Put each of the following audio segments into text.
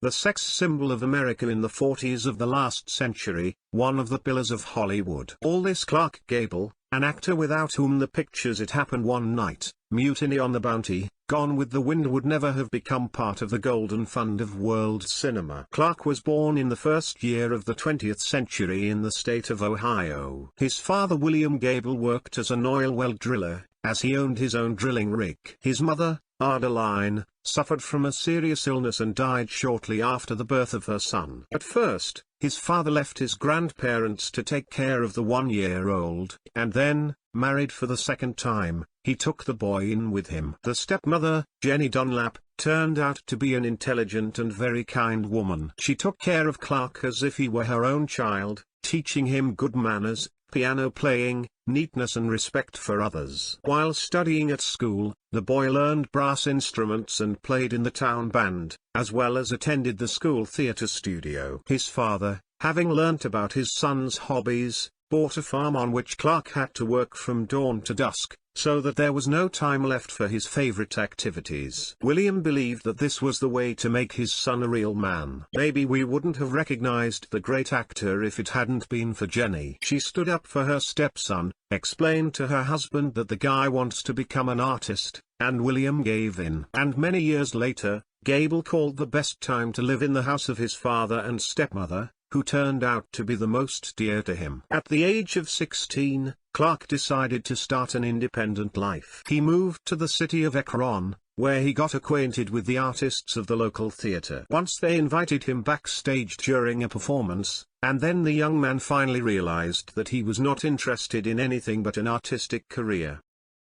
the sex symbol of America in the 40s of the last century, one of the pillars of Hollywood. All this Clark Gable, an actor without whom the pictures It Happened One Night, Mutiny on the Bounty, Gone with the Wind would never have become part of the golden fund of world cinema. Clark was born in the first year of the 20th century in the state of Ohio. His father William Gable worked as an oil well driller, as he owned his own drilling rig. His mother, Adeline, suffered from a serious illness and died shortly after the birth of her son. At first, his father left his grandparents to take care of the 1-year-old, and then, married for the second time, he took the boy in with him. The stepmother, Jenny Dunlap, turned out to be an intelligent and very kind woman. She took care of Clark as if he were her own child, teaching him good manners, piano playing, neatness and respect for others. While studying at school, the boy learned brass instruments and played in the town band, as well as attended the school theater studio. His father, having learnt about his son's hobbies, bought a farm on which Clark had to work from dawn to dusk, so that there was no time left for his favorite activities. William believed that this was the way to make his son a real man. Maybe we wouldn't have recognized the great actor if it hadn't been for Jenny. She stood up for her stepson, explained to her husband that the guy wants to become an artist, and William gave in. And many years later, Gable called the best time to live in the house of his father and stepmother, who turned out to be the most dear to him. At the age of 16, Clark decided to start an independent life. He moved to the city of Akron, where he got acquainted with the artists of the local theater. Once they invited him backstage during a performance, and then the young man finally realized that he was not interested in anything but an artistic career.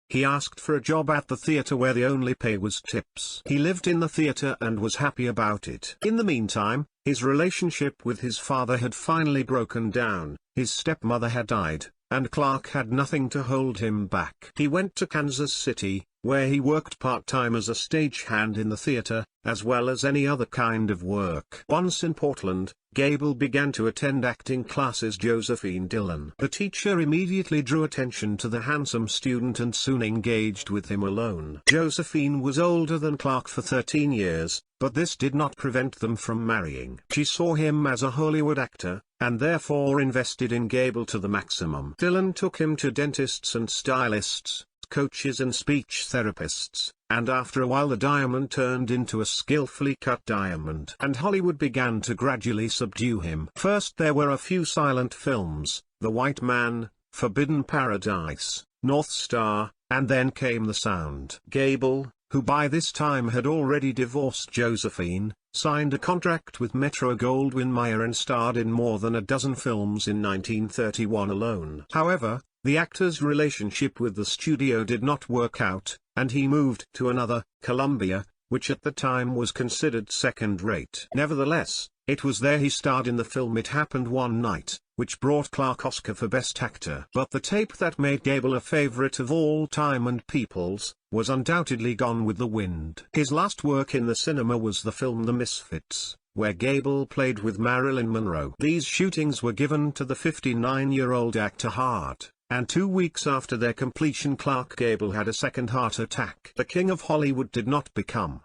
He asked for a job at the theater where the only pay was tips. He lived in the theater and was happy about it. In the meantime, his relationship with his father had finally broken down, his stepmother had died, and Clark had nothing to hold him back. He went to Kansas City, where he worked part-time as a stagehand in the theater, as well as any other kind of work. Once in Portland, Gable began to attend acting classes Josephine Dillon. The teacher immediately drew attention to the handsome student and soon engaged with him alone. Josephine was older than Clark for 13 years, but this did not prevent them from marrying. She saw him as a Hollywood actor, and therefore invested in Gable to the maximum. Dillon took him to dentists and stylists, coaches and speech therapists, and after a while the diamond turned into a skillfully cut diamond. And Hollywood began to gradually subdue him. First there were a few silent films, The White Man, Forbidden Paradise, North Star, and then came the sound. Gable, who by this time had already divorced Josephine, signed a contract with Metro-Goldwyn-Mayer and starred in more than a dozen films in 1931 alone. However, the actor's relationship with the studio did not work out, and he moved to another, Columbia, which at the time was considered second-rate. Nevertheless, it was there he starred in the film It Happened One Night, which brought Clark Oscar for Best Actor. But the tape that made Gable a favorite of all time and people's, was undoubtedly Gone with the Wind. His last work in the cinema was the film The Misfits, where Gable played with Marilyn Monroe. These shootings were given to the 59-year-old actor hard, and 2 weeks after their completion Clark Gable had a second heart attack. The King of Hollywood did not become